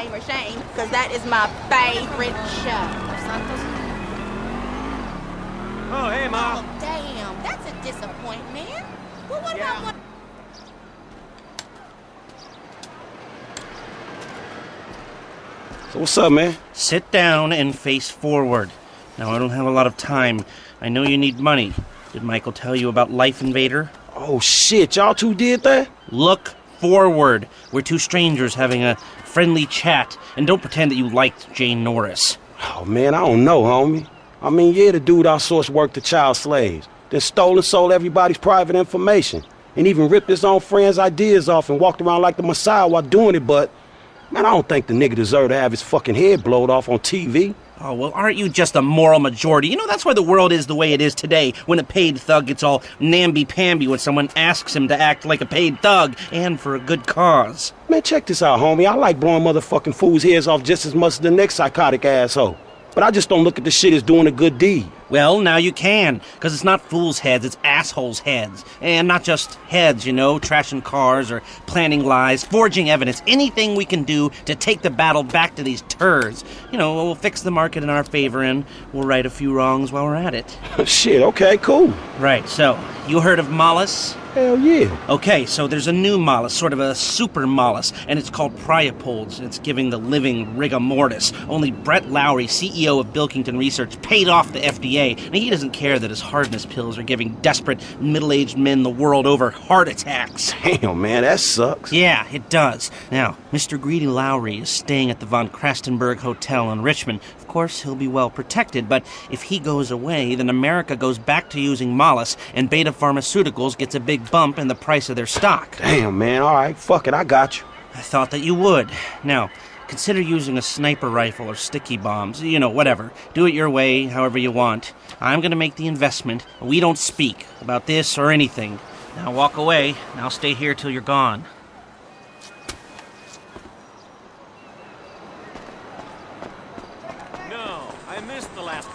shame or shame, because that is my favorite show. Oh, hey, Ma. Oh, damn, that's a disappointment. Well, what about one? So what's up, man? Sit down and face forward. Now, I don't have a lot of time. I know you need money. Did Michael tell you about Life Invader? Oh, shit, y'all two did that? Look forward. We're two strangers having a friendly chat, and don't pretend that you liked Jane Norris. Oh, man, I don't know, homie. I mean, yeah, the dude outsourced work to child slaves, then stole and sold everybody's private information, and even ripped his own friends' ideas off and walked around like the Messiah while doing it, but, man, I don't think the nigga deserved to have his fucking head blowed off on TV. Oh, well, aren't you just a moral majority? You know, that's why the world is the way it is today, when a paid thug gets all namby-pamby when someone asks him to act like a paid thug, and for a good cause. Man, check this out, homie. I like blowing motherfucking fools' heads off just as much as the next psychotic asshole. But I just don't look at the shit as doing a good deed. Well, now you can, because it's not fools' heads, it's assholes' heads. And not just heads, you know, trashing cars or planning lies, forging evidence, anything we can do to take the battle back to these turds. You know, we'll fix the market in our favor and we'll right a few wrongs while we're at it. Shit, okay, cool. Right, so, you heard of Mollis? Hell yeah. Okay, so there's a new mollusk, sort of a super mollusk, and it's called priapods, and it's giving the living rigor mortis. Only Brett Lowry, CEO of Bilkington Research, paid off the FDA, and he doesn't care that his hardness pills are giving desperate, middle-aged men the world over heart attacks. Damn, man, that sucks. Yeah, it does. Now, Mr. Greedy Lowry is staying at the Von Krastenberg Hotel in Richmond. Of course, he'll be well protected, but if he goes away, then America goes back to using mollusk, and Beta Pharmaceuticals gets a big bump in the price of their stock. Damn, man, all right, fuck it, I got you. I thought that you would. Now, consider using a sniper rifle or sticky bombs. You know, whatever. Do it your way, however you want. I'm gonna make the investment. We don't speak about this or anything. Now walk away, and I'll stay here till you're gone.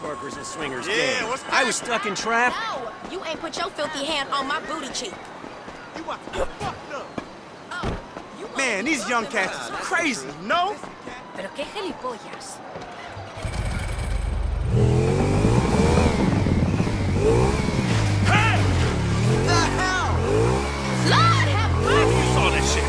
Corkers and swingers game. I was stuck in traffic. No, you ain't put your filthy hand on my booty cheek. You want fucked up. Man, these young cats is crazy, no? Pero qué gilipollas. Hey! The hell? Lord have mercy! You saw that shit.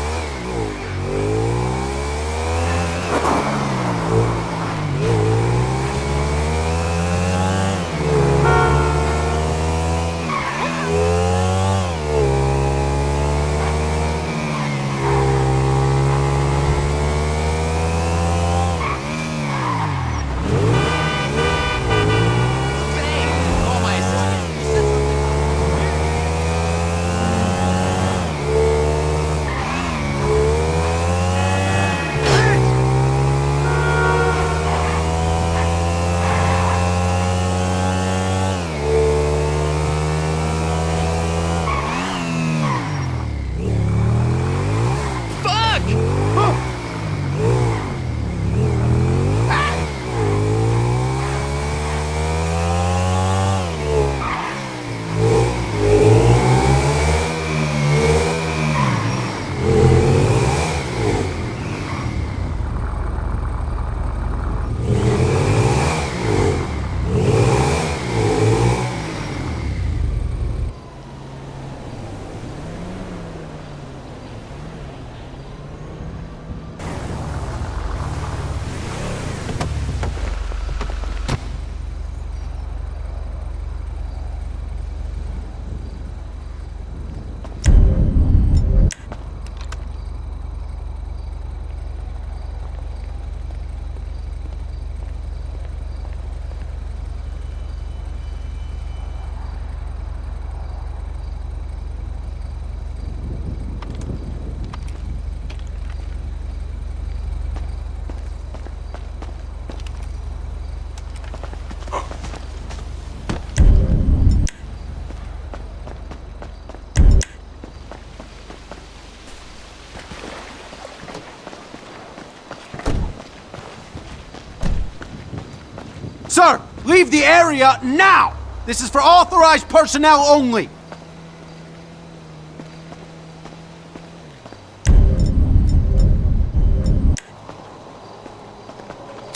Sir, leave the area now! This is for authorized personnel only!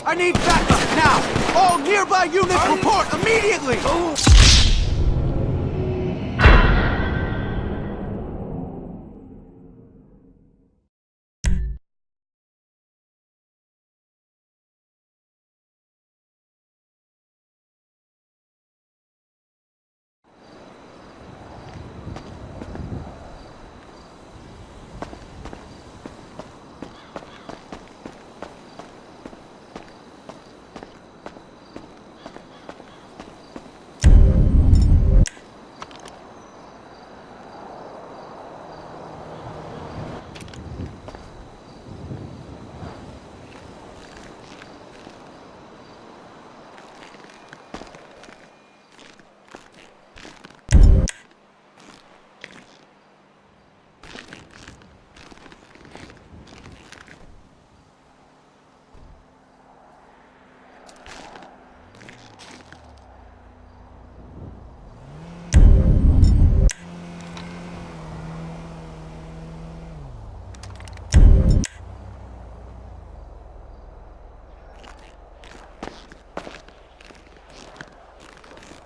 I need backup now! All nearby units report immediately!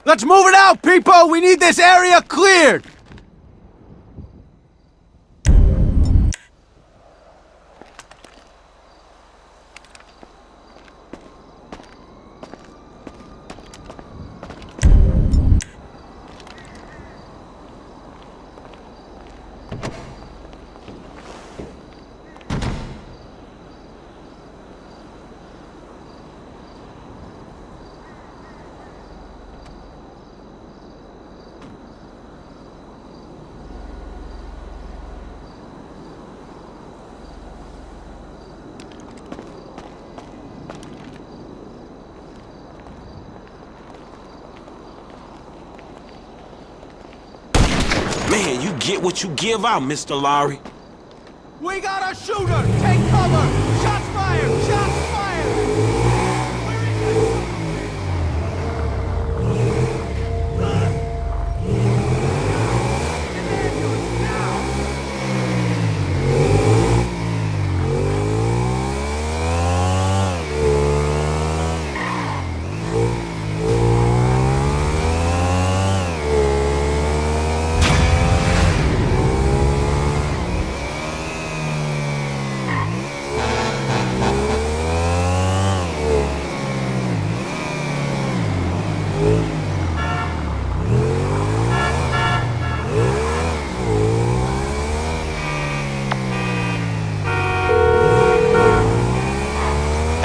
Let's move it out, people! We need this area cleared! Man, you get what you give out, Mr. Lowry. We got a shooter! Take cover! Shots fired! Shots fired!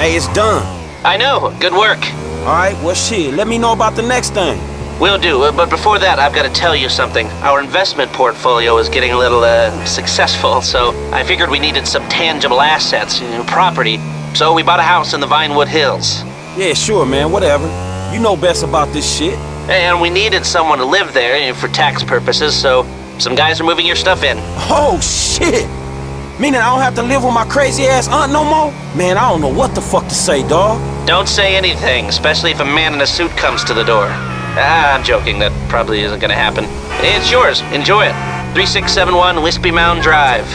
Hey, it's done. I know. Good work. All right, well, shit, let me know about the next thing. Will do, but before that, I've got to tell you something. Our investment portfolio is getting a little, successful, so I figured we needed some tangible assets, property. So we bought a house in the Vinewood Hills. Yeah, sure, man, whatever. You know best about this shit. And we needed someone to live there for tax purposes, so some guys are moving your stuff in. Oh, shit! Meaning I don't have to live with my crazy-ass aunt no more? Man, I don't know what the fuck to say, dawg. Don't say anything, especially if a man in a suit comes to the door. I'm joking, that probably isn't gonna happen. It's yours, enjoy it. 3671 Wispy Mound Drive.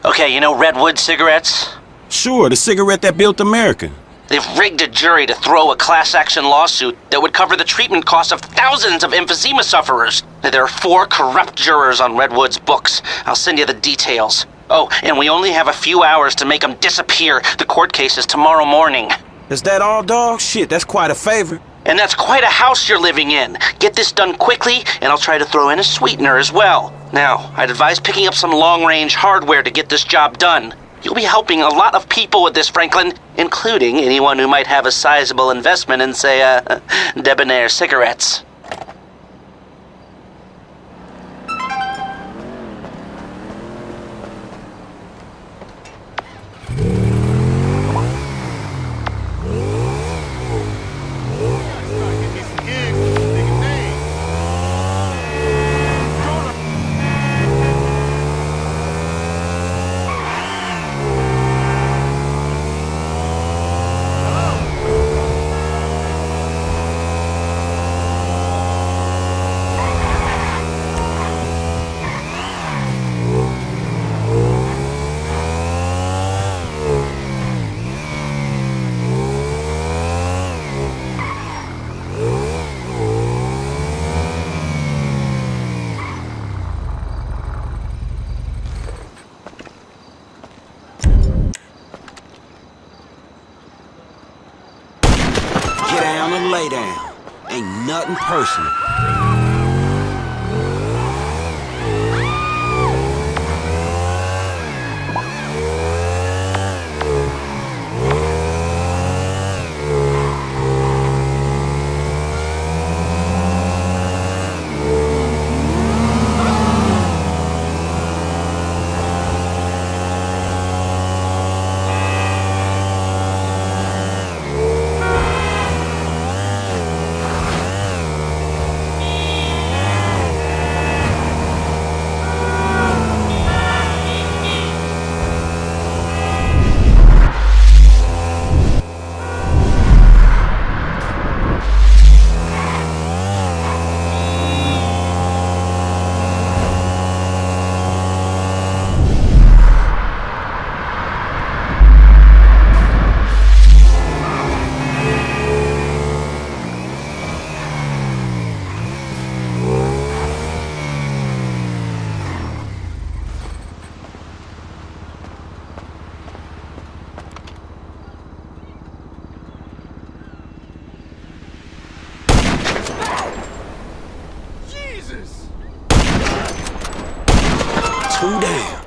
Okay, you know Redwood cigarettes? Sure, the cigarette that built America. They've rigged a jury to throw a class action lawsuit that would cover the treatment costs of thousands of emphysema sufferers. There are 4 corrupt jurors on Redwood's books. I'll send you the details. Oh, and we only have a few hours to make them disappear. The court case is tomorrow morning. Is that all, dawg? Shit, that's quite a favor. And that's quite a house you're living in. Get this done quickly, and I'll try to throw in a sweetener as well. Now, I'd advise picking up some long-range hardware to get this job done. You'll be helping a lot of people with this, Franklin, including anyone who might have a sizable investment in, say, debonair cigarettes. lay down. Ain't nothing personal. Too damn.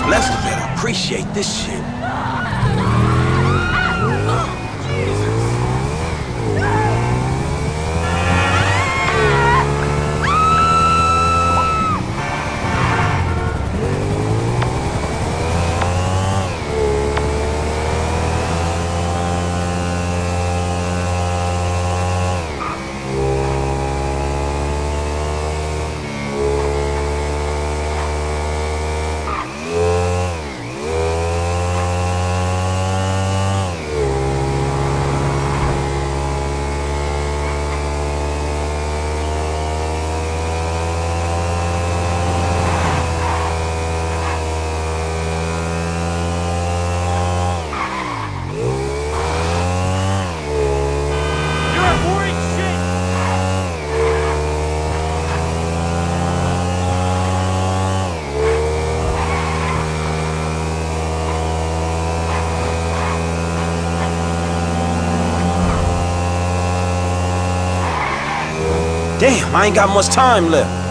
Lester better appreciate this shit. Damn, I ain't got much time left.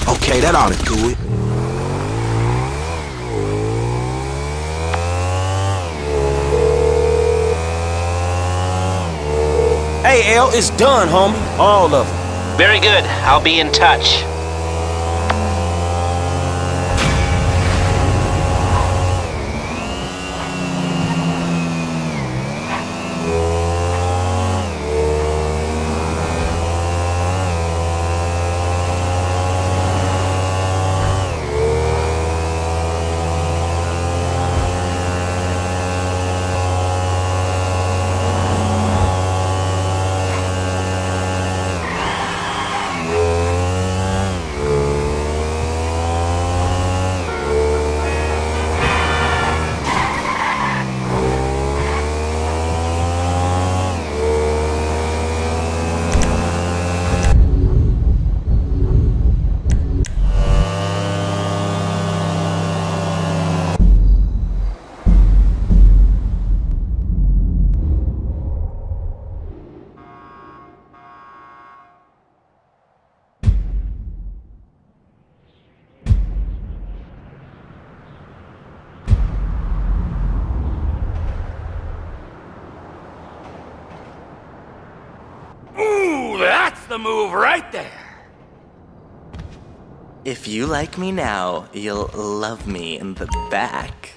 Okay, that ought to do it. Hey, L, it's done, homie. All of it. Very good. I'll be in touch. the move right there. If you like me now, you'll love me in the back.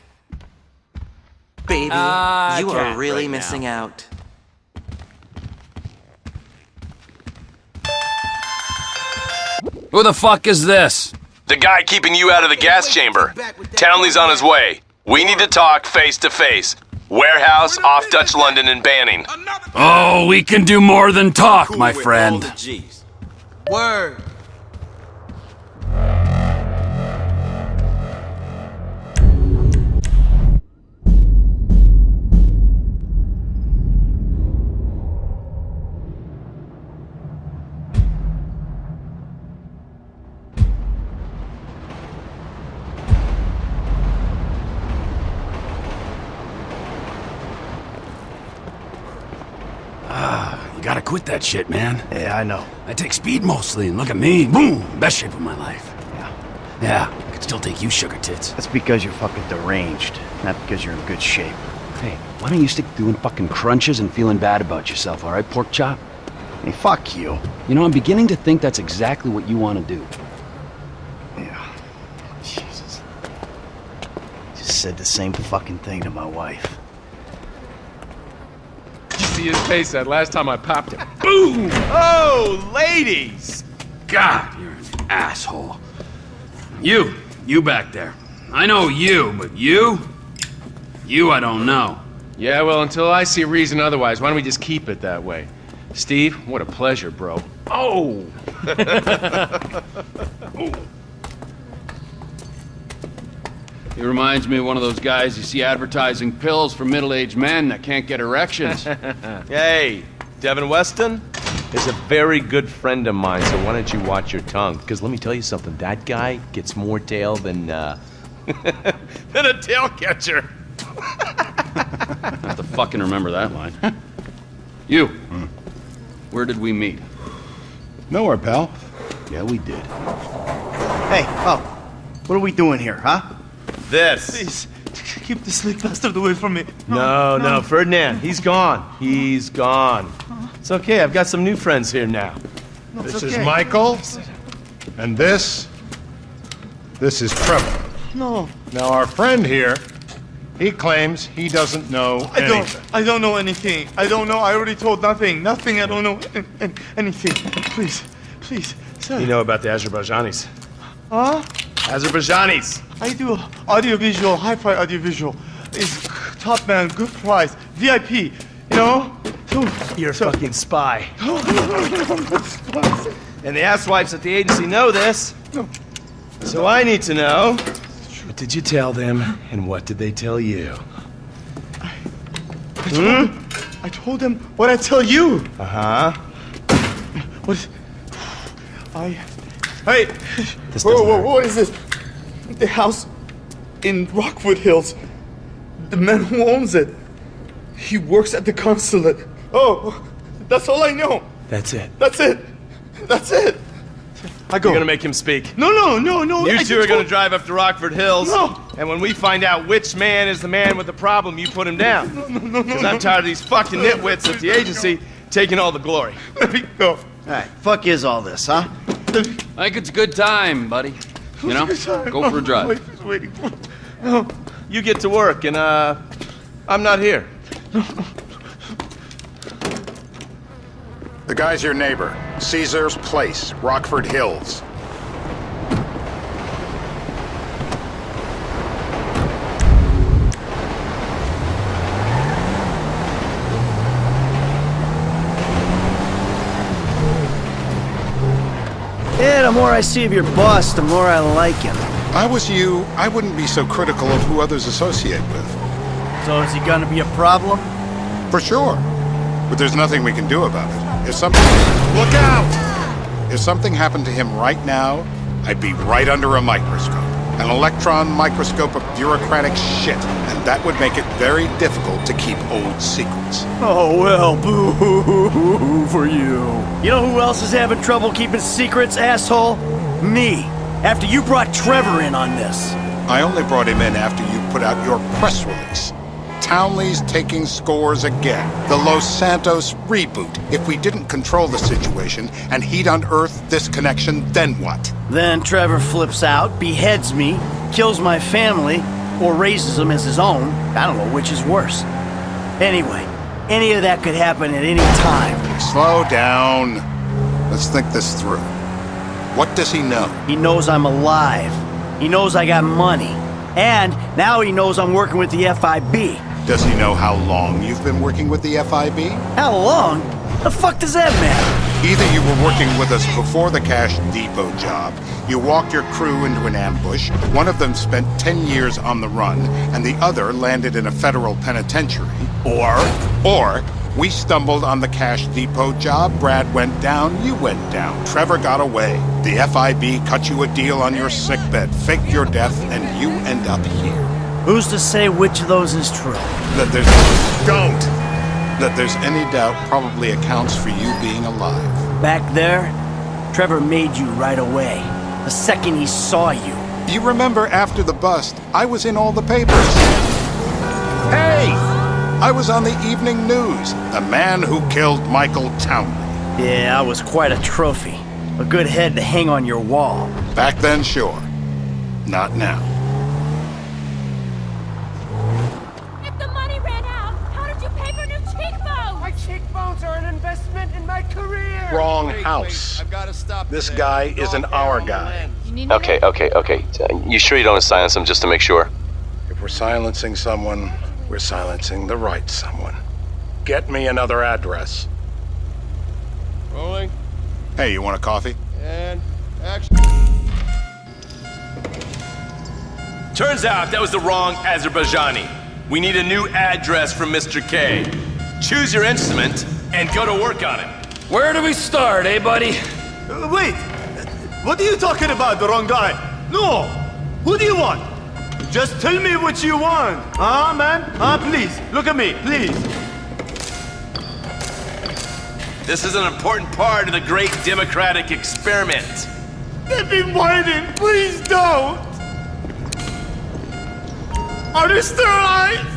Baby, you are really missing out. Who the fuck is this? The guy keeping you out of the gas chamber. Townley's on his way. We need to talk face to face. Warehouse off Dutch London and Banning. Oh, we can do more than talk, my friend. Word. You gotta quit that shit, man. Yeah, I know. I take speed mostly, and look at me. Boom! Best shape of my life. Yeah, I could still take you, sugar tits. That's because you're fucking deranged, not because you're in good shape. Hey, why don't you stick to doing fucking crunches and feeling bad about yourself, all right, pork chop? Hey, fuck you. You know, I'm beginning to think that's exactly what you want to do. Yeah. Jesus. Just said the same fucking thing to my wife. You see his face that last time I popped him. Boom! Oh, ladies! God, you're an asshole. You back there. I know you, but you I don't know. Yeah, well, until I see reason otherwise, why don't we just keep it that way? Steve, what a pleasure, bro. Oh! He reminds me of one of those guys you see advertising pills for middle-aged men that can't get erections. Hey, Devin Weston is a very good friend of mine, so why don't you watch your tongue? Because let me tell you something, that guy gets more tail than, than a tail catcher. I have to fucking remember that line. You, where did we meet? Nowhere, pal. Yeah, we did. Hey, what are we doing here, huh? This. Please, keep the slick bastard away from me. No, Ferdinand, he's gone. He's gone. It's okay, I've got some new friends here now. This is Michael, and this is Trevor. No. Now our friend here, he claims he doesn't know anything. I don't know anything. I don't know. I already told nothing. Nothing. I don't know anything. Please, sir. You know about the Azerbaijanis? Huh? Azerbaijanis! I do audiovisual, hi-fi audiovisual. It's top man, good price, VIP, you know? You're a fucking spy. And the asswipes at the agency know this. So I need to know, what did you tell them, and what did they tell you? I told them what I tell you. Uh-huh. Hey! Whoa, what is this? The house in Rockwood Hills. The man who owns it. He works at the consulate. Oh, that's all I know. That's it. That's it. I go. You're gonna make him speak. No. You two are gonna drive up to Rockford Hills. No. And when we find out which man is the man with the problem, you put him down. No. Because I'm tired of these fucking nitwits at the agency taking all the glory. Let me go. Alright, fuck is all this, huh? I think it's a good time, buddy. You know, go for a drive. My wife is waiting for me. No. You get to work, and I'm not here. The guy's your neighbor, Caesar's Place, Rockford Hills. Yeah, the more I see of your boss, the more I like him. If I was you, I wouldn't be so critical of who others associate with. So is he gonna be a problem? For sure. But there's nothing we can do about it. If something... Look out! If something happened to him right now, I'd be right under a microscope. An electron microscope of bureaucratic shit. And that would make it very difficult to keep old secrets. Oh, well, boo for you. You know who else is having trouble keeping secrets, asshole? Me. After you brought Trevor in on this. I only brought him in after you put out your press release. Townley's taking scores again. The Los Santos reboot. If we didn't control the situation and he'd unearthed this connection, then what? Then Trevor flips out, beheads me, kills my family, or raises them as his own. I don't know which is worse. Anyway, any of that could happen at any time. Slow down. Let's think this through. What does he know? He knows I'm alive. He knows I got money. And now he knows I'm working with the FIB. Does he know how long you've been working with the FIB? How long? The fuck does that matter? Either you were working with us before the Cash Depot job, you walked your crew into an ambush, one of them spent 10 years on the run, and the other landed in a federal penitentiary. Or we stumbled on the Cash Depot job, Brad went down, you went down, Trevor got away. The FIB cut you a deal on your sickbed, faked your death, and you end up here. Who's to say which of those is true? That there's any doubt probably accounts for you being alive. Back there, Trevor made you right away. The second he saw you. You remember after the bust, I was in all the papers. Hey! I was on the evening news. The man who killed Michael Townley. Yeah, I was quite a trophy. A good head to hang on your wall. Back then, sure. Not now. If the money ran out, how did you pay for new cheekbones? My cheekbones are an investment in my career. Wrong house. I've got to stop. This guy isn't our guy. Okay. You sure you don't silence him just to make sure? If we're silencing someone, we're silencing the right someone. Get me another address. Rolling. Hey, you want a coffee? And action. Turns out that was the wrong Azerbaijani. We need a new address from Mr. K. Choose your instrument and go to work on it. Where do we start, eh, buddy? Wait! What are you talking about, the wrong guy? No! Who do you want? Just tell me what you want. Huh, man? Huh, please, look at me, please. This is an important part of the great democratic experiment. They've been waiting, please don't! Are they still alive?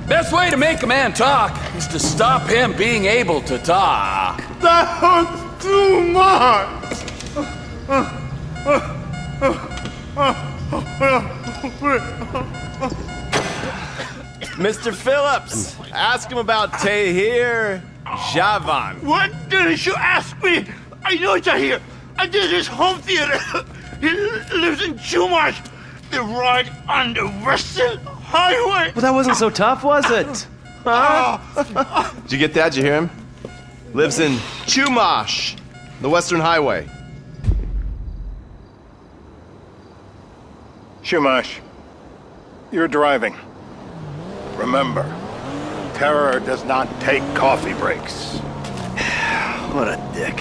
Best way to make a man talk is to stop him being able to talk. That was too much! Mr. Phillips, ask him about Tahir Javan. What did you ask me? I know Tahir. I did his home theater. He lives in Chumash. They're right on the Western Highway. Well, that wasn't so tough, was it? Huh? Did you get that? Did you hear him? Lives in Chumash, the Western Highway. Shumash, you're driving. Remember, terror does not take coffee breaks. What a dick.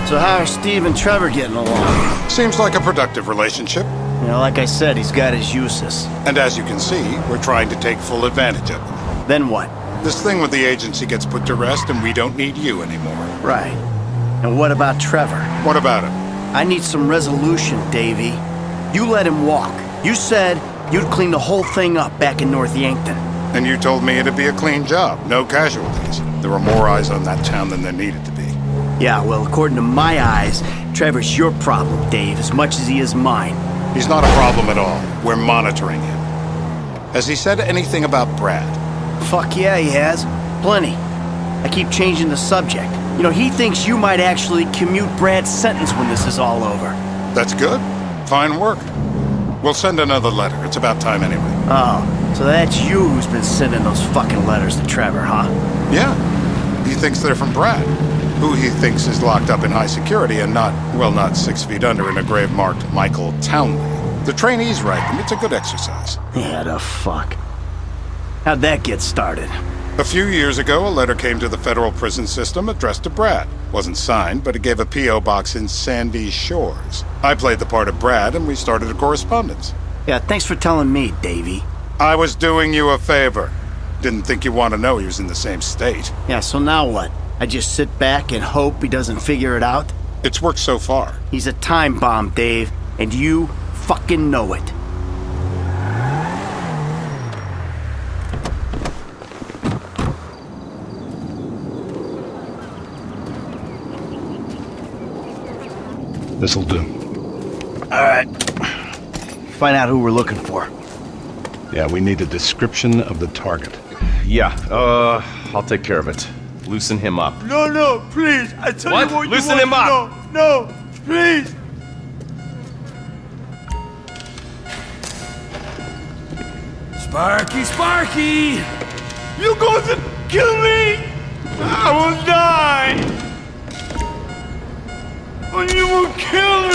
So how are Steve and Trevor getting along? Seems like a productive relationship. You know, like I said, he's got his uses. And as you can see, we're trying to take full advantage of them. Then what? This thing with the agency gets put to rest and we don't need you anymore. Right. And what about Trevor? What about him? I need some resolution, Davey. You let him walk. You said you'd clean the whole thing up back in North Yankton. And you told me it'd be a clean job, no casualties. There were more eyes on that town than there needed to be. Yeah, well, according to my eyes, Trevor's your problem, Dave, as much as he is mine. He's not a problem at all. We're monitoring him. Has he said anything about Brad? Fuck yeah, he has. Plenty. I keep changing the subject. You know, he thinks you might actually commute Brad's sentence when this is all over. That's good. Fine work. We'll send another letter. It's about time anyway. Oh, so that's you who's been sending those fucking letters to Trevor, huh? Yeah. He thinks they're from Brad, who he thinks is locked up in high security and not 6 feet under in a grave marked Michael Townley. The trainees write them. It's a good exercise. Yeah, the fuck. How'd that get started? A few years ago, a letter came to the federal prison system addressed to Brad. Wasn't signed, but it gave a P.O. box in Sandy Shores. I played the part of Brad, and we started a correspondence. Yeah, thanks for telling me, Davey. I was doing you a favor. Didn't think you want to know he was in the same state. Yeah, so now what? I just sit back and hope he doesn't figure it out? It's worked so far. He's a time bomb, Dave, and you fucking know it. This'll do. All right. Find out who we're looking for. Yeah, we need a description of the target. Yeah, I'll take care of it. Loosen him up. No, please. I tell What? you what Loosen you him want. up. No, please. Sparky! You're going to kill me? I will die. And you will kill me.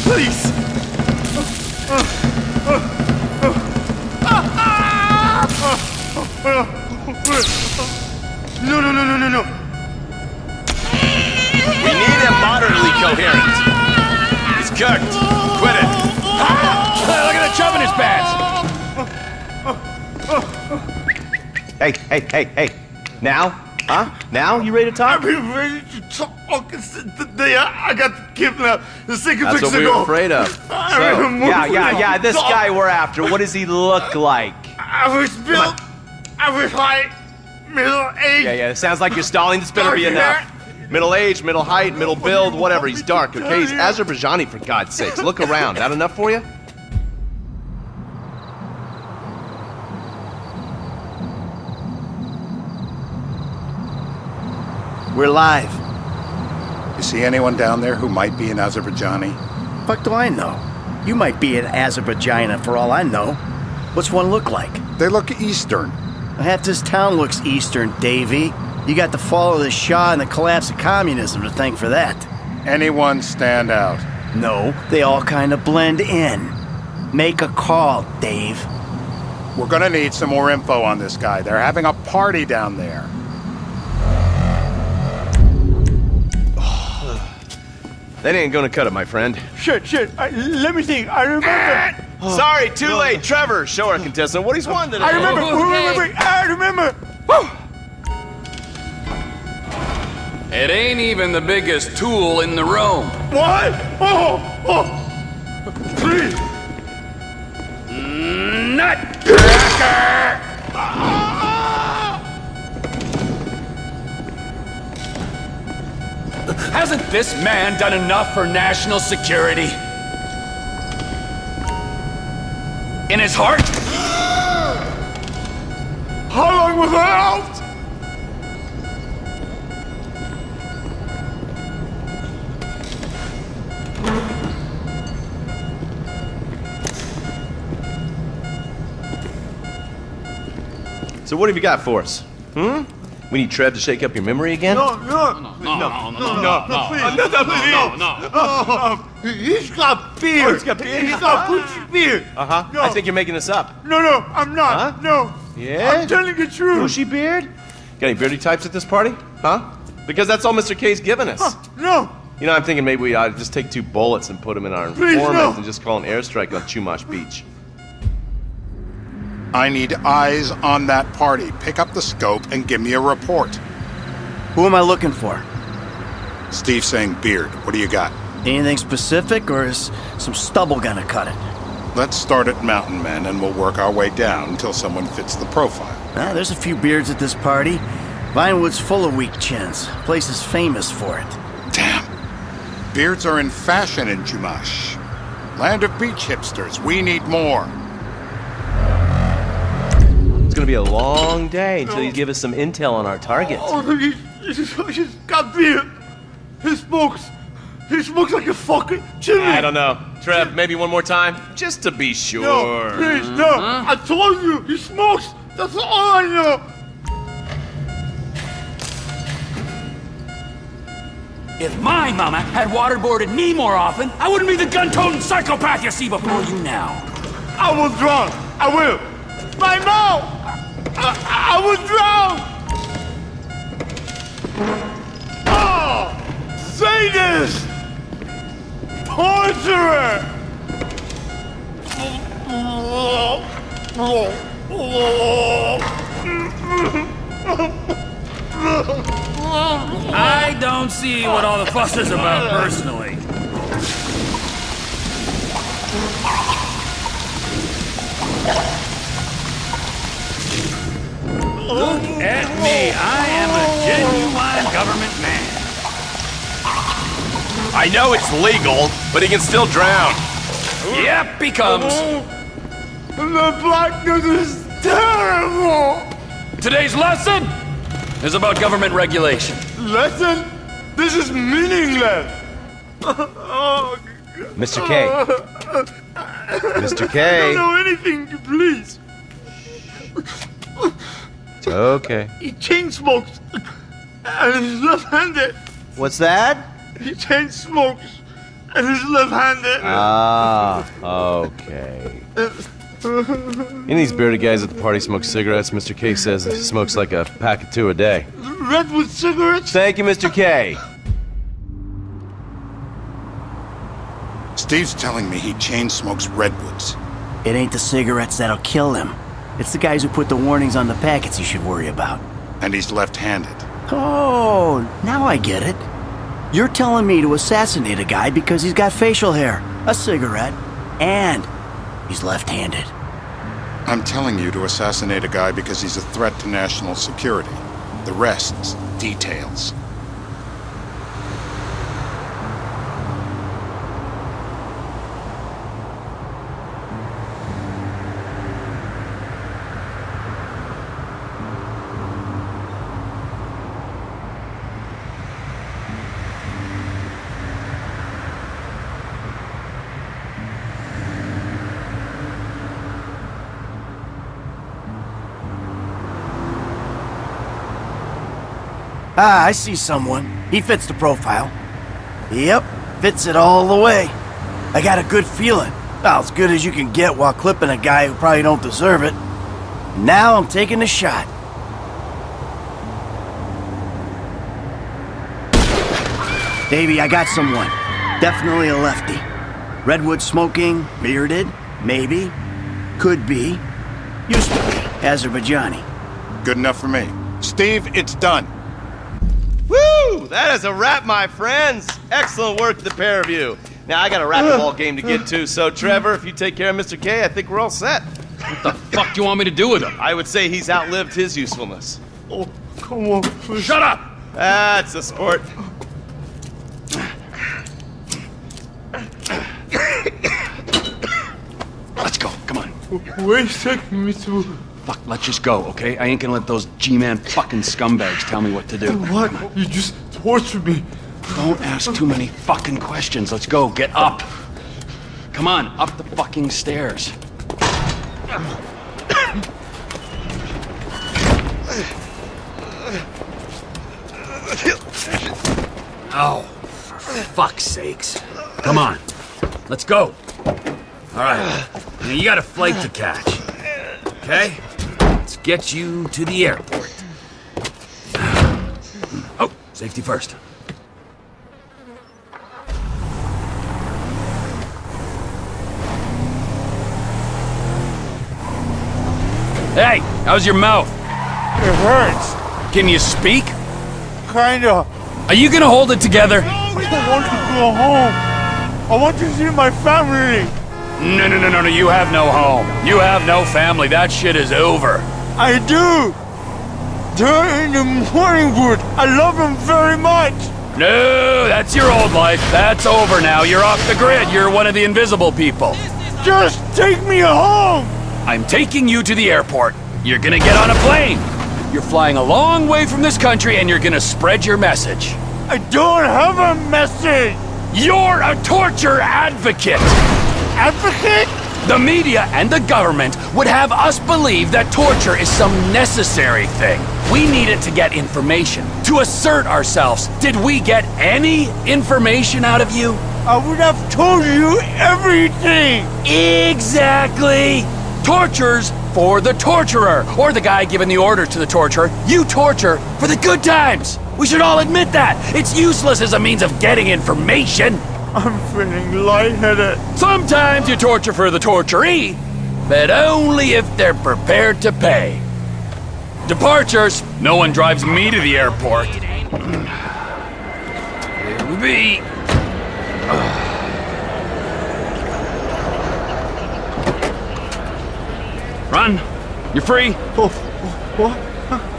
Please. No. We need him moderately coherent. He's cooked. Quit it. Look at the chub in his pants. Hey. Now? Huh? Now? You ready to talk? I've been ready to talk since the day I got kidnapped 6 weeks ago. That's what we were afraid of. Yeah. This guy we're after, what does he look like? I was built. I was height, middle age. Yeah. It sounds like you're stalling. This better be enough. Middle age, middle height, middle build, whatever. He's dark, okay? He's Azerbaijani, for God's sakes. Look around. That enough for you? We're live. You see anyone down there who might be an Azerbaijani? Fuck do I know? You might be an Azerbaijani for all I know. What's one look like? They look Eastern. Half this town looks Eastern, Davey. You got the fall of the Shah and the collapse of communism to thank for that. Anyone stand out? No, they all kind of blend in. Make a call, Dave. We're gonna need some more info on this guy. They're having a party down there. That ain't gonna cut it, my friend. Shit. Let me think. I remember. Sorry, too late. Trevor, show our contestant what he's won today. I remember. It ain't even the biggest tool in the room. What? Oh. Please. Nutcracker! Hasn't this man done enough for national security? In his heart? How long was I out? So what have you got for us? We need Trev to shake up your memory again? No. He's got beard. Oh, he's got beard? He's got Gucci beard. Uh-huh. No. I think you're making this up. No, I'm not. Huh? No. Yeah? I'm telling the truth. Bushy beard? Got any beardy types at this party? Huh? Because that's all Mr. K's given us. No. You know, I'm thinking maybe we ought to just take 2 bullets and put them in our Please, informant no. and just call an airstrike on Chumash Beach. I need eyes on that party. Pick up the scope and give me a report. Who am I looking for? Steve saying beard. What do you got? Anything specific, or is some stubble gonna cut it? Let's start at Mountain Men and we'll work our way down until someone fits the profile. There's a few beards at this party. Vinewood's full of weak chins. Place is famous for it. Damn. Beards are in fashion in Chumash. Land of beach hipsters. We need more. It's gonna be a long day until you give us some intel on our target. He's got beard. He smokes like a fucking chimney. I don't know. Trev, maybe one more time? Just to be sure. No, please, no. I told you, he smokes. That's all I know. If my mama had waterboarded me more often, I wouldn't be the gun-toting psychopath you see before you now. I will drown. I will. My mouth. I will drown. Oh, sadist. Torturer. I don't see what all the fuss is about personally. Look at me. I am a genuine government man. I know it's legal, but he can still drown. Yep, he comes. The blackness is terrible. Today's lesson is about government regulation. Lesson? This is meaningless. Oh, Mr. K. Mr. K. I don't know anything, please. It's okay. He chain smokes and he's left-handed. What's that? He chain smokes and he's left-handed. Ah, okay. Any of these bearded guys at the party smoke cigarettes. Mr. K says he smokes like a pack of 2 a day. Redwood cigarettes? Thank you, Mr. K. Steve's telling me he chain smokes redwoods. It ain't the cigarettes that'll kill him. It's the guys who put the warnings on the packets you should worry about. And he's left-handed. Oh, now I get it. You're telling me to assassinate a guy because he's got facial hair, a cigarette, and he's left-handed. I'm telling you to assassinate a guy because he's a threat to national security. The rest's details. Ah, I see someone. He fits the profile. Yep, fits it all the way. I got a good feeling. Well, as good as you can get while clipping a guy who probably don't deserve it. Now I'm taking the shot. Davey, I got someone. Definitely a lefty. Redwood smoking, bearded, maybe. Could be. Used to be. Azerbaijani. Good enough for me. Steve, it's done. Woo! That is a wrap, my friends. Excellent work to the pair of you. Now, I got a racquetball game to get to, so Trevor, if you take care of Mr. K, I think we're all set. What the fuck do you want me to do with him? I would say he's outlived his usefulness. Oh, come on, please. Shut up! That's a sport. Let's go, come on. Where's taking me to? Fuck, let's just go, okay? I ain't gonna let those G-Man fucking scumbags tell me what to do. What? You just tortured me. Don't ask too many fucking questions. Let's go, get up. Come on, up the fucking stairs. Oh, for fuck's sakes. Come on, let's go. All right, now you got a flight to catch, okay? Let's get you to the airport. Oh, safety first. Hey, how's your mouth? It hurts. Can you speak? Kinda. Are you gonna hold it together? I want to go home. I want to see my family. No, you have no home. You have no family. That shit is over. I do. They're in the morning wood. I love them very much. No, that's your old life. That's over now. You're off the grid. You're one of the invisible people. Just take me home. I'm taking you to the airport. You're gonna get on a plane. You're flying a long way from this country and you're gonna spread your message. I don't have a message. You're a torture advocate. Advocate? The media and the government would have us believe that torture is some necessary thing. We need it to get information, to assert ourselves. Did we get any information out of you? I would have told you everything! Exactly! Torture's for the torturer, or the guy giving the orders to the torturer. You torture for the good times! We should all admit that! It's useless as a means of getting information! I'm feeling lightheaded. Sometimes you torture for the torturee, but only if they're prepared to pay. Departures. No one drives me to the airport. Here we be. Run. You're free. Oh, what?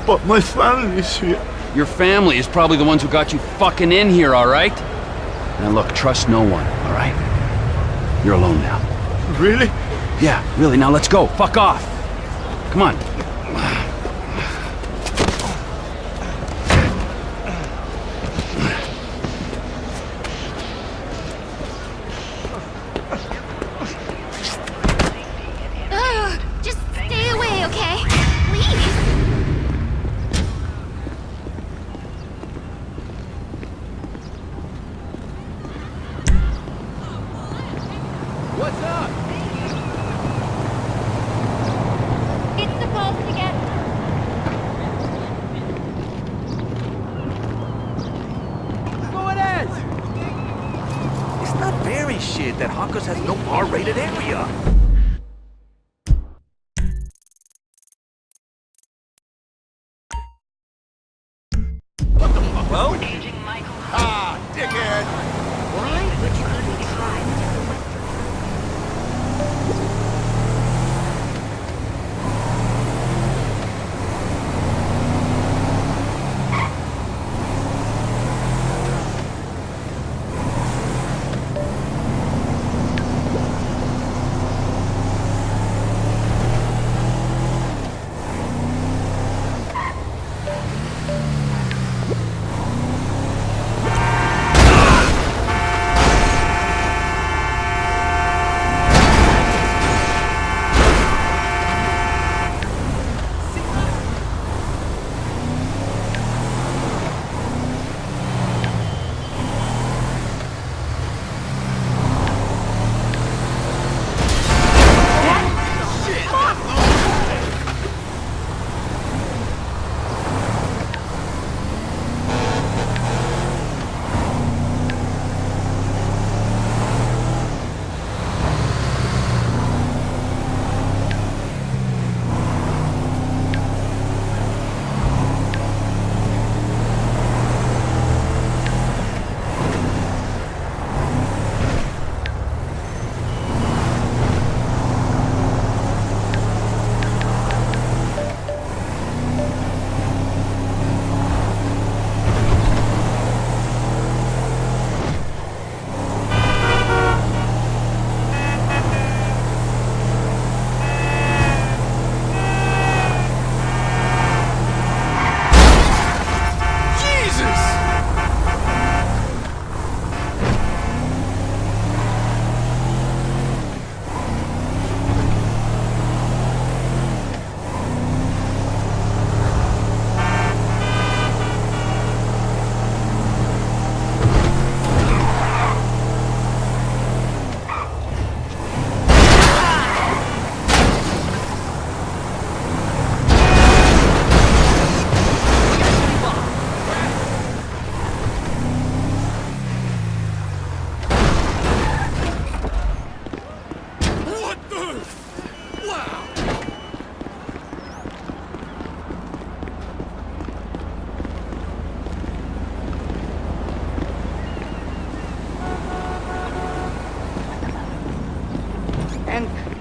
But my family's here. Your family is probably the ones who got you fucking in here, all right? Now look, trust no one, all right? You're alone now. Really? Yeah, really. Now let's go. Fuck off. Come on. Just stay away, okay? Please. What's up? It's supposed to get... Go ahead! It's not very shit that Hawkers has no R-rated area. What the fuck? Well? Ah, dickhead! Why would you even try?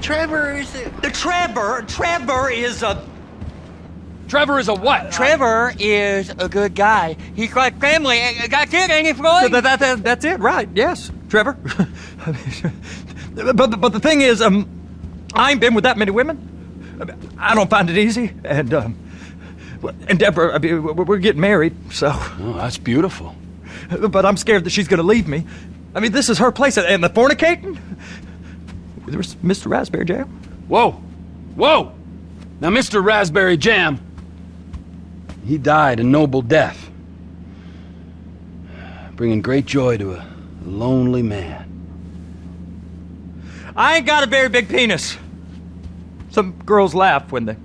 Trevor is a... Trevor is a what? Trevor is a good guy. He's like family. That's it, ain't it, Floyd? That's it, right? Yes, Trevor. but the thing is, I ain't been with that many women. I don't find it easy, and Deborah, I mean, we're getting married, so. Oh, that's beautiful. But I'm scared that she's gonna leave me. I mean, this is her place, and the fornicating. There's Mr. Raspberry Jam. Whoa, whoa! Now, Mr. Raspberry Jam, he died a noble death, bringing great joy to a A lonely man. I ain't got a very big penis. Some girls laugh when they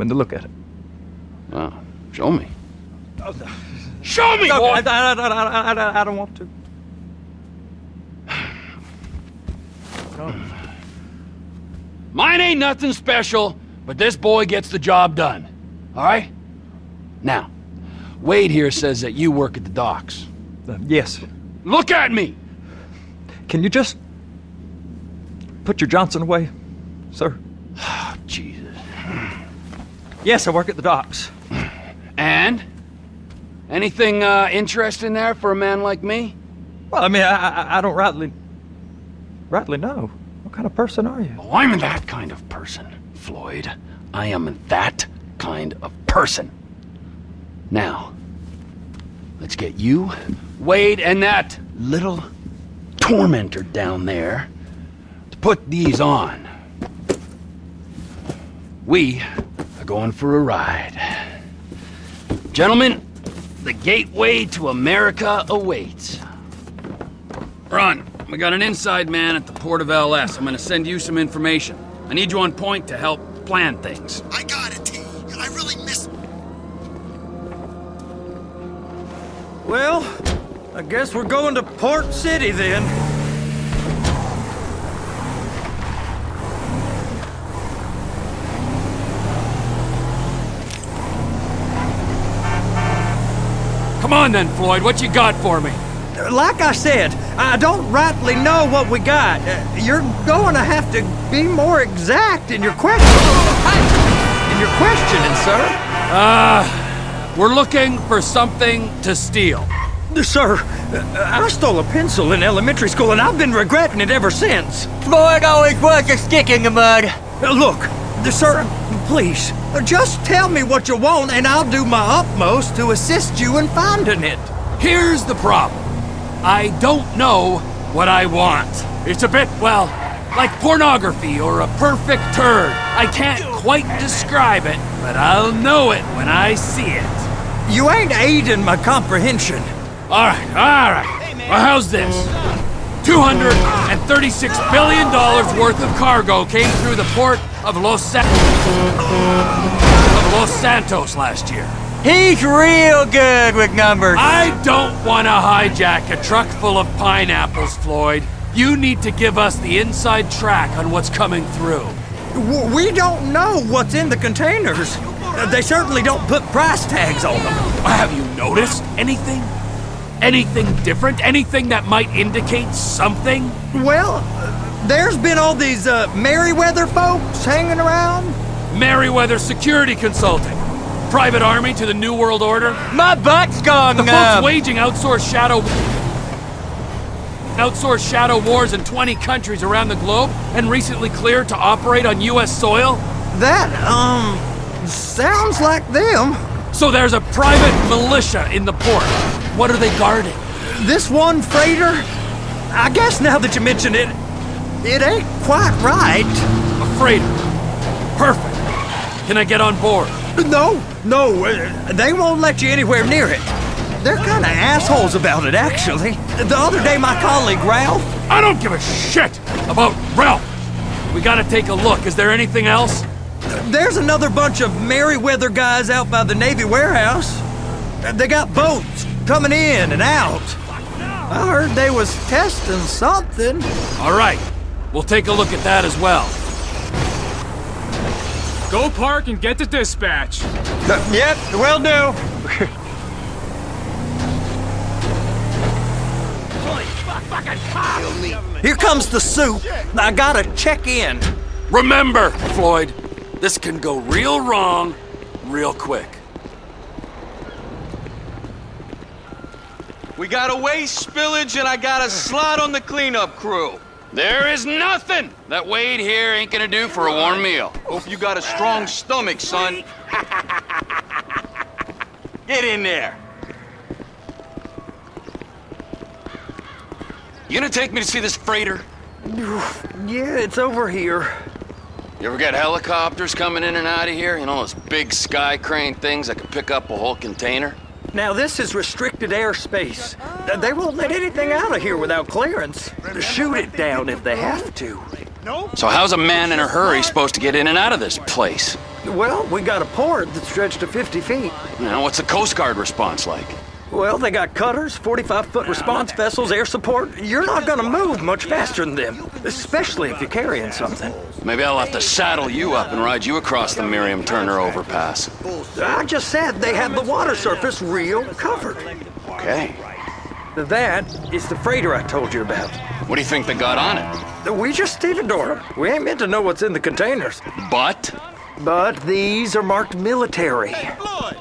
look at it. Oh, show me. Show me, No, boy! I don't want to. Mine ain't nothing special, but this boy gets the job done. All right? Now, Wade here says that you work at the docks. Yes. Look at me! Can you just put your Johnson away, sir? Oh, Jesus. Yes, I work at the docks. And? Anything interesting there for a man like me? Well, I mean, I don't rightly know. What kind of person are you? Oh, I'm that kind of person, Floyd. I am that kind of person. Now, let's get you, Wade, and that little tormentor down there to put these on. We are going for a ride. Gentlemen, the gateway to America awaits. Ron, we got an inside man at the port of LS. I'm gonna send you some information. I need you on point to help plan things. I got it, T. I really miss... Well, I guess we're going to Port City then. Come on then, Floyd, what you got for me? Like I said, I don't rightly know what we got. You're going to have to be more exact in your questioning, sir. We're looking for something to steal. Sir, I stole a pencil in elementary school and I've been regretting it ever since. Floyd always was a stick in the mud. Look, sir, please, just tell me what you want and I'll do my utmost to assist you in finding it. Here's the problem. I don't know what I want. It's a bit, well, like pornography or a perfect turd. I can't quite describe it, but I'll know it when I see it. You ain't aiding my comprehension. All right. Well, how's this? $236 billion worth of cargo came through the port of Los Santos last year. He's real good with numbers. I don't want to hijack a truck full of pineapples, Floyd. You need to give us the inside track on what's coming through. We don't know what's in the containers. They certainly don't put price tags on them. Have you noticed anything? Anything different? Anything that might indicate something? Well, there's been all these Merryweather folks hanging around. Merryweather Security Consulting. Private army to the New World Order. My butt's gone The folks waging outsourced shadow wars in 20 countries around the globe and recently cleared to operate on U.S. soil? That, sounds like them. So there's a private militia in the port. What are they guarding? This one freighter? I guess now that you mention it, it ain't quite right. A freighter. Perfect. Can I get on board? No, they won't let you anywhere near it. They're kind of assholes about it, actually. The other day, my colleague, Ralph... I don't give a shit about Ralph! We gotta take a look. Is there anything else? There's another bunch of Merryweather guys out by the Navy warehouse. They got boats coming in and out. I heard they was testing something. All right, we'll take a look at that as well. Go park and get to dispatch. Yep, will do. Here comes the soup. I gotta check in. Remember, Floyd, this can go real wrong real quick. We got a waste spillage and I got a slot on the cleanup crew. There is nothing that Wade here ain't gonna do for a warm meal. Hope you got a strong stomach, son. Get in there. You gonna take me to see this freighter? Yeah, it's over here. You ever get helicopters coming in and out of here? You know, those big sky crane things that can pick up a whole container? Now, this is restricted airspace. They won't let anything out of here without clearance. Shoot it down if they have to. So how's a man in a hurry supposed to get in and out of this place? Well, we got a port that's stretched to 50 feet. Now, what's the Coast Guard response like? Well, they got cutters, 45-foot response vessels, air support. You're not gonna move much faster than them, especially if you're carrying something. Maybe I'll have to saddle you up and ride you across the Miriam Turner overpass. I just said they have the water surface real covered. Okay. That is the freighter I told you about. What do you think they got on it? We just stevedored them. We ain't meant to know what's in the containers. But these are marked military.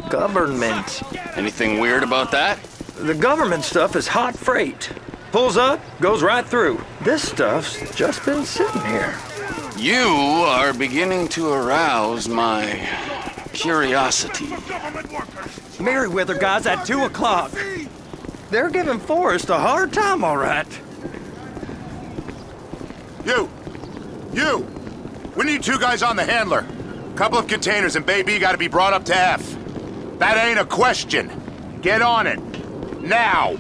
Government. Anything weird about that? The government stuff is hot freight. Pulls up, goes right through. This stuff's just been sitting here. You are beginning to arouse my curiosity. Merriweather guys at 2 o'clock. They're giving Forrest a hard time, all right. You! We need 2 guys on the handler. Couple of containers and Bay B gotta be brought up to F. That ain't a question. Get on it. Now!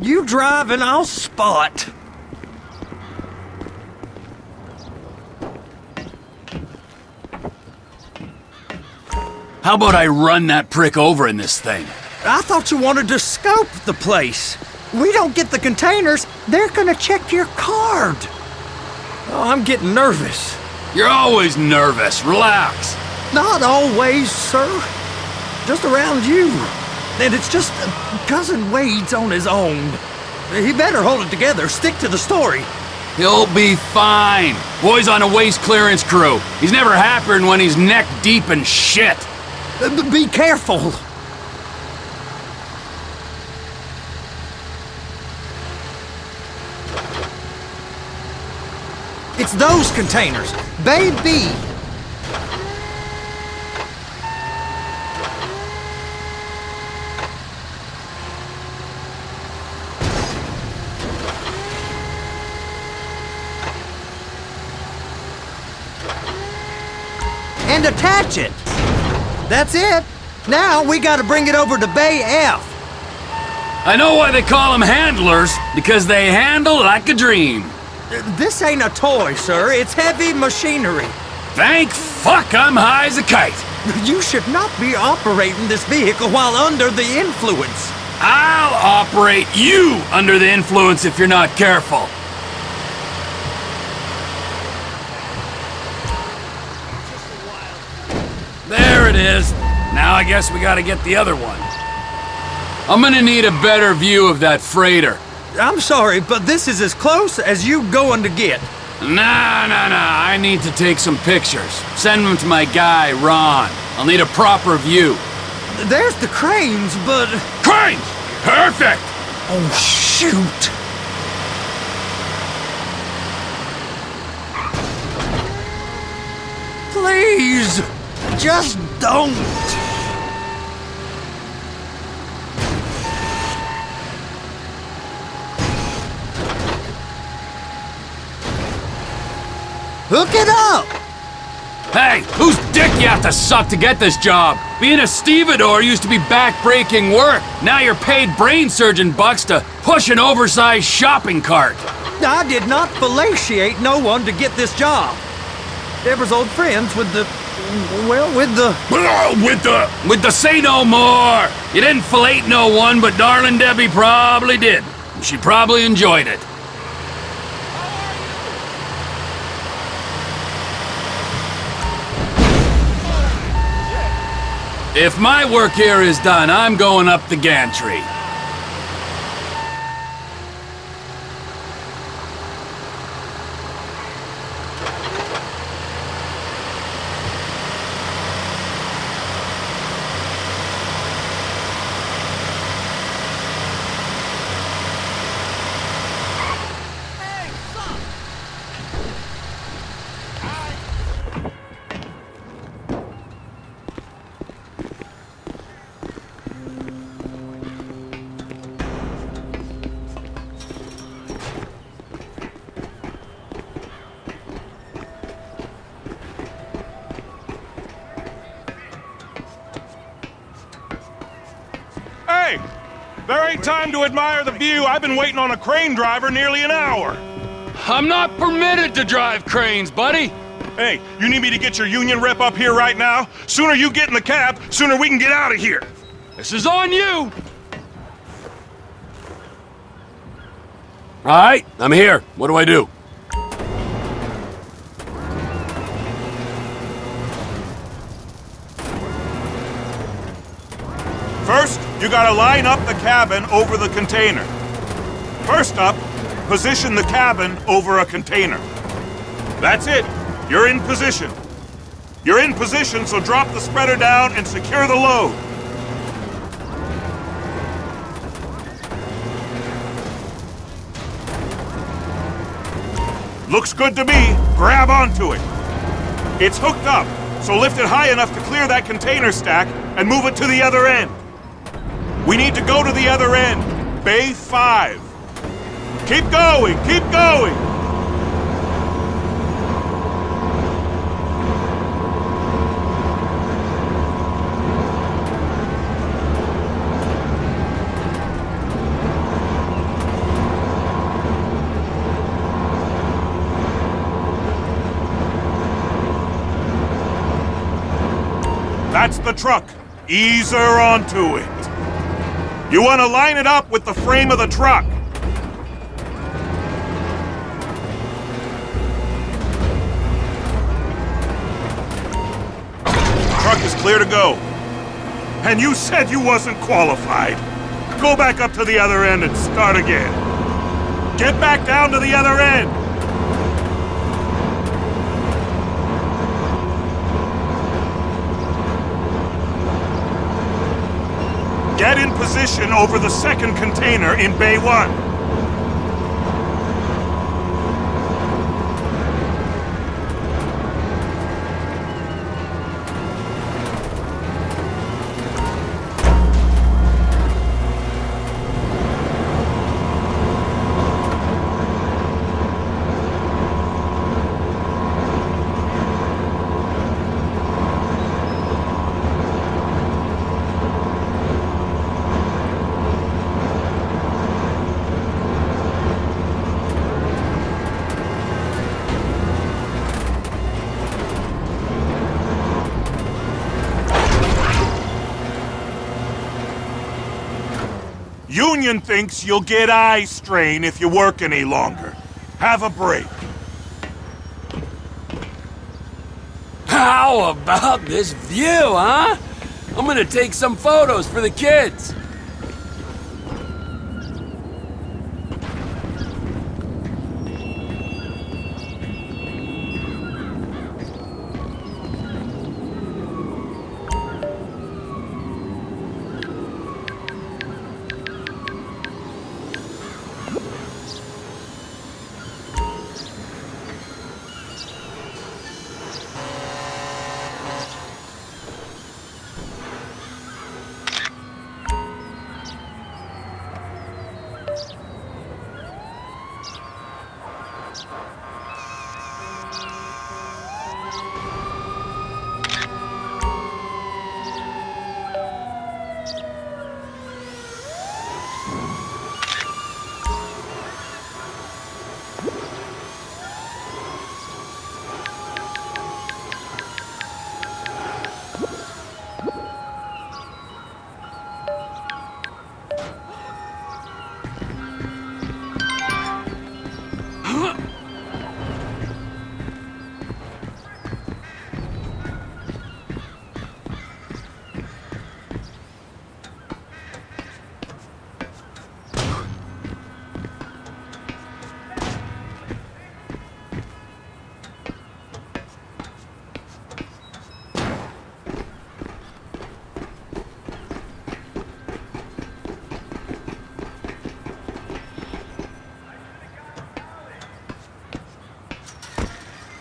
You drive and I'll spot. How about I run that prick over in this thing? I thought you wanted to scope the place. We don't get the containers, they're gonna check your card. Oh, I'm getting nervous. You're always nervous. Relax. Not always, sir. Just around you. And it's just Cousin Wade's on his own. He better hold it together, stick to the story. He'll be fine. Boy's on a waste clearance crew. He's never happier than when he's neck deep in shit. Be careful. It's those containers. Baby! And attach it. That's it. Now we gotta bring it over to Bay F. I know why they call them handlers, because they handle like a dream. This ain't a toy, sir. It's heavy machinery. Thank fuck I'm high as a kite. You should not be operating this vehicle while under the influence. I'll operate you under the influence if you're not careful. There it is. Now I guess we gotta get the other one. I'm gonna need a better view of that freighter. I'm sorry, but this is as close as you going to get. Nah. I need to take some pictures. Send them to my guy, Ron. I'll need a proper view. There's the cranes, but... Cranes! Perfect! Oh, shoot! Please! Just don't! Hook it up! Hey, whose dick you have to suck to get this job? Being a stevedore used to be back-breaking work. Now you're paid brain surgeon bucks to push an oversized shopping cart. I did not fellatiate no one to get this job. Deborah's old friends with the... well, with the... With the say no more! You didn't fellate no one, but darling Debbie probably did. She probably enjoyed it. If my work here is done, I'm going up the gantry. There ain't time to admire the view. I've been waiting on a crane driver nearly an hour. I'm not permitted to drive cranes, buddy. Hey, you need me to get your union rep up here right now? Sooner you get in the cab, sooner we can get out of here. This is on you. All right, I'm here. What do I do? First, you gotta line up the cabin over the container. First up, position the cabin over a container. That's it. You're in position. You're in position, so drop the spreader down and secure the load. Looks good to me. Grab onto it. It's hooked up, so lift it high enough to clear that container stack and move it to the other end. We need to go to the other end. Bay 5. Keep going, keep going! That's the truck. Ease her onto it. You want to line it up with the frame of the truck. Truck is clear to go. And you said you wasn't qualified. Go back up to the other end and start again. Get back down to the other end. Get in position over the second container in Bay 1. Union thinks you'll get eye strain if you work any longer. Have a break. How about this view, huh? I'm gonna take some photos for the kids.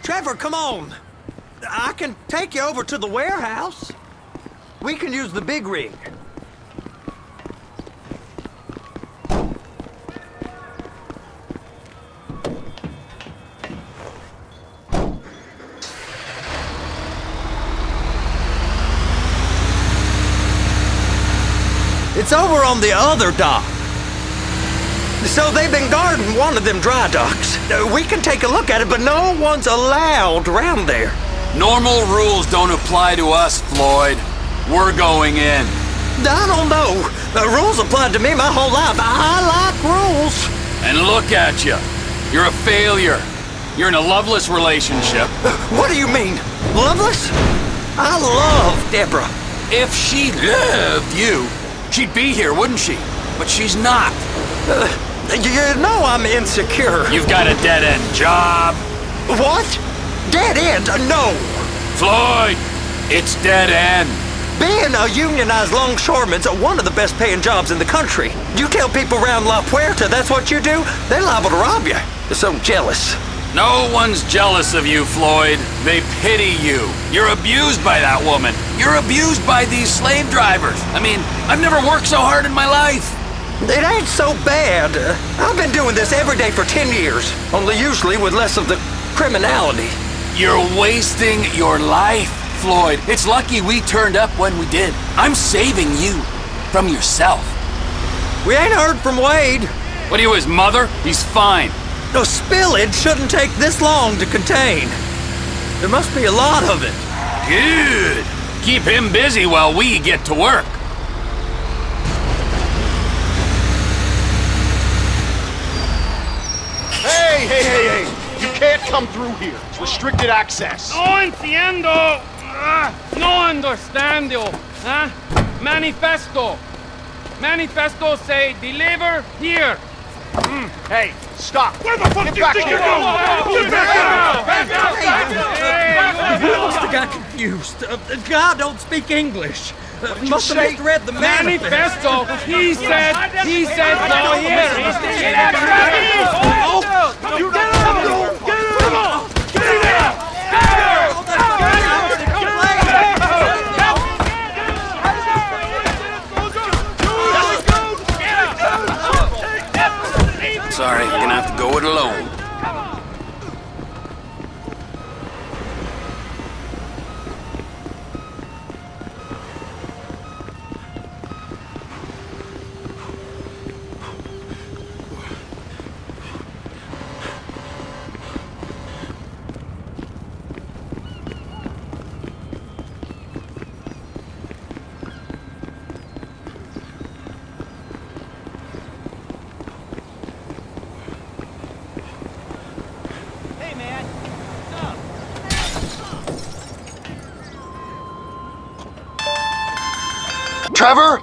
Trevor, come on. I can take you over to the warehouse. We can use the big rig. It's over on the other dock. So they've been guarding one of them dry docks. We can take a look at it, but no one's allowed around there. Normal rules don't apply to us, Floyd. We're going in. I don't know. The rules applied to me my whole life. I like rules. And look at you. You're a failure. You're in a loveless relationship. What do you mean? Loveless? I love Deborah. If she loved you, she'd be here, wouldn't she? But she's not. You know I'm insecure. You've got a dead-end job. What? Dead end? No. Floyd, it's dead end. Being a unionized longshoreman's one of the best paying jobs in the country. You tell people around La Puerta that's what you do, they're liable to rob you. They're so jealous. No one's jealous of you, Floyd. They pity you. You're abused by that woman. You're abused by these slave drivers. I mean, I've never worked so hard in my life. It ain't so bad. I've been doing this every day for 10 years, only usually with less of the criminality. You're wasting your life, Floyd. It's lucky we turned up when we did. I'm saving you from yourself. We ain't heard from Wade. What are you, his mother? He's fine. No, spillage shouldn't take this long to contain. There must be a lot of it. Good. Keep him busy while we get to work. Hey! You can't come through here. It's restricted access. No entiendo. No understando. Manifesto. Manifesto say deliver here. Hey, stop. Where the fuck do you think you're going? You must have got confused. The guy don't speak English. Must have misread the manifesto. He said go here. You get out! Get out! Sorry, you're gonna have to go it alone. Trevor,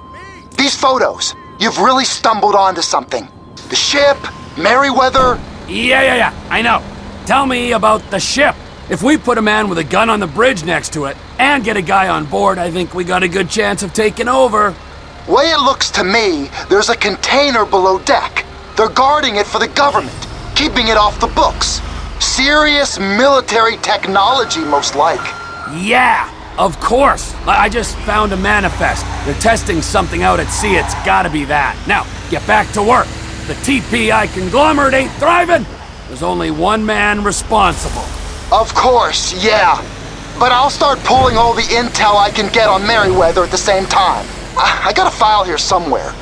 these photos, you've really stumbled onto something. The ship, Merryweather. Yeah, I know. Tell me about the ship. If we put a man with a gun on the bridge next to it and get a guy on board, I think we got a good chance of taking over. Way it looks to me, there's a container below deck. They're guarding it for the government, keeping it off the books. Serious military technology, most like. Yeah. Of course! I just found a manifest. They're testing something out at sea. It's gotta be that. Now, get back to work. The TPI conglomerate ain't thriving. There's only one man responsible. Of course, yeah. But I'll start pulling all the intel I can get on Merryweather at the same time. I got a file here somewhere.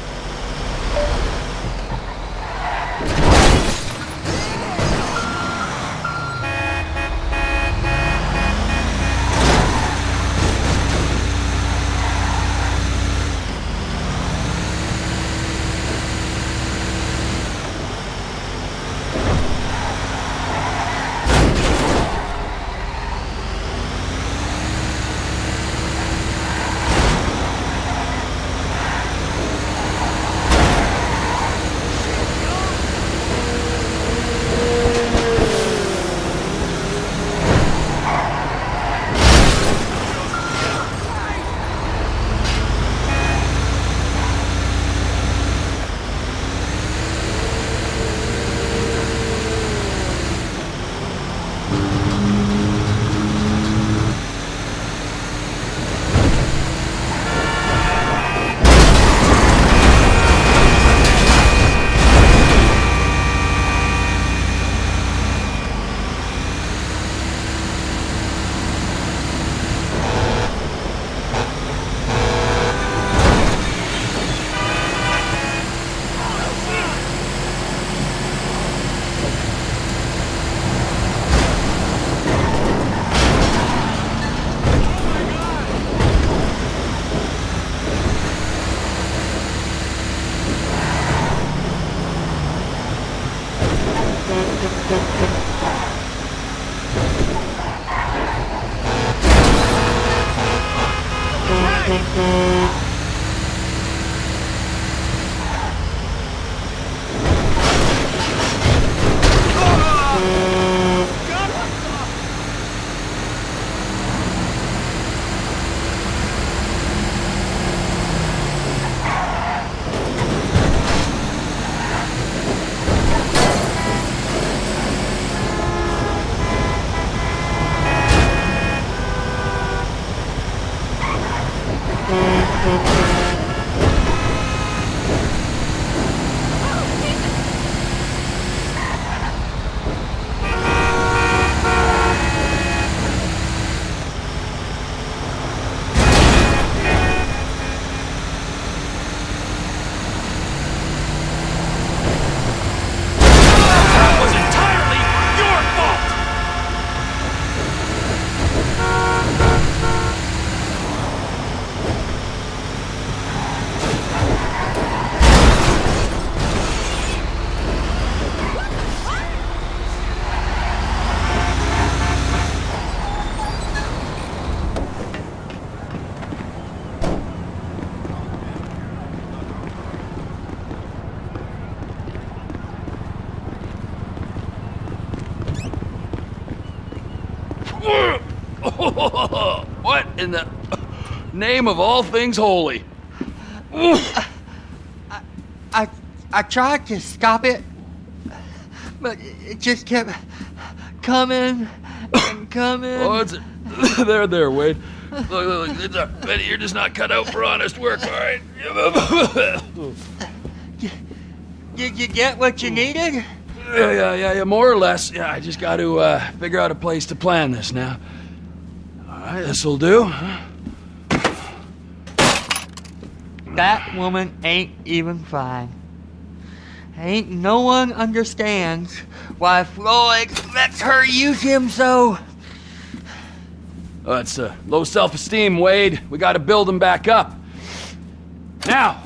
What in the name of all things holy? I tried to stop it, but it just kept coming and coming. Oh, it's there, Wade. Look, Betty, you're just not cut out for honest work, all right? Did you get what you needed? Yeah, more or less. Yeah, I just got to figure out a place to plan this now. All right, this'll do. That woman ain't even fine. Ain't no one understands why Floyd lets her use him so. Oh, it's low self-esteem, Wade. We got to build him back up. Now.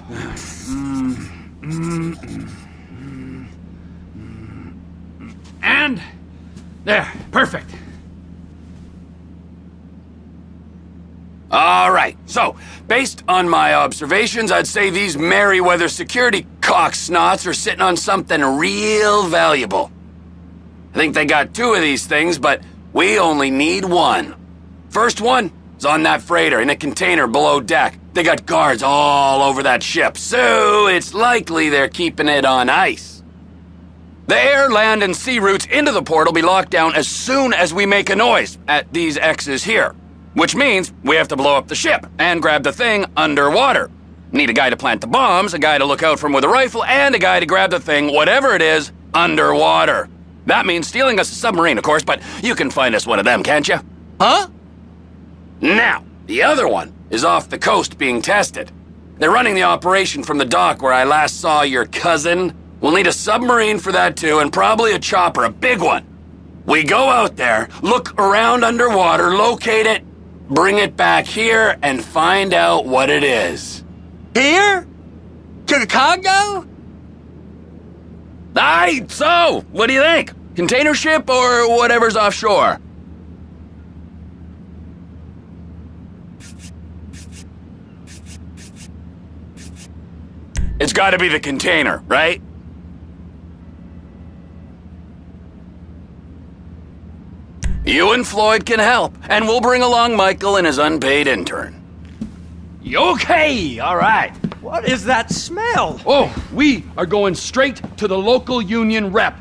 And there, perfect. All right, so, based on my observations, I'd say these Merryweather security cocksnots are sitting on something real valuable. I think they got 2 of these things, but we only need 1. First one is on that freighter in a container below deck. They got guards all over that ship, so it's likely they're keeping it on ice. The air, land, and sea routes into the port will be locked down as soon as we make a noise at these X's here. Which means we have to blow up the ship and grab the thing underwater. Need a guy to plant the bombs, a guy to look out for him with a rifle, and a guy to grab the thing, whatever it is, underwater. That means stealing us a submarine, of course, but you can find us one of them, can't you? Huh? Now, the other one is off the coast being tested. They're running the operation from the dock where I last saw your cousin. We'll need a submarine for that too, and probably a chopper, a big one. We go out there, look around underwater, locate it, bring it back here, and find out what it is. Here? To the Congo? Aye, so, what do you think? Container ship or whatever's offshore? It's gotta be the container, right? You and Floyd can help, and we'll bring along Michael and his unpaid intern. Okay, all right. What is that smell? Oh, we are going straight to the local union rep.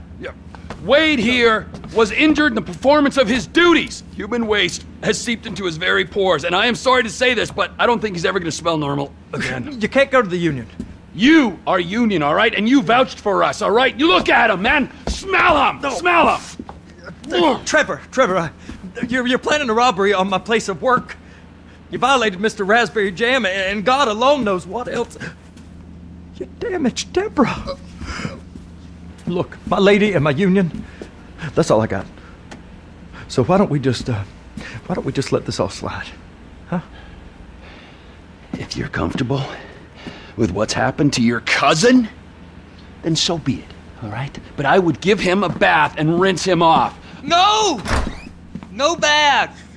Wade here was injured in the performance of his duties. Human waste has seeped into his very pores, and I am sorry to say this, but I don't think he's ever going to smell normal again. You can't go to the union. You are union, all right? And you vouched for us, all right? You look at him, man. Smell him. No. Smell him. Trevor, you're planning a robbery on my place of work. You violated Mr. Raspberry Jam, and God alone knows what else. You damaged Deborah. Look, my lady and my union, that's all I got. So why don't we just let this all slide, huh? If you're comfortable with what's happened to your cousin, then so be it, all right? But I would give him a bath and rinse him off. No! No bath!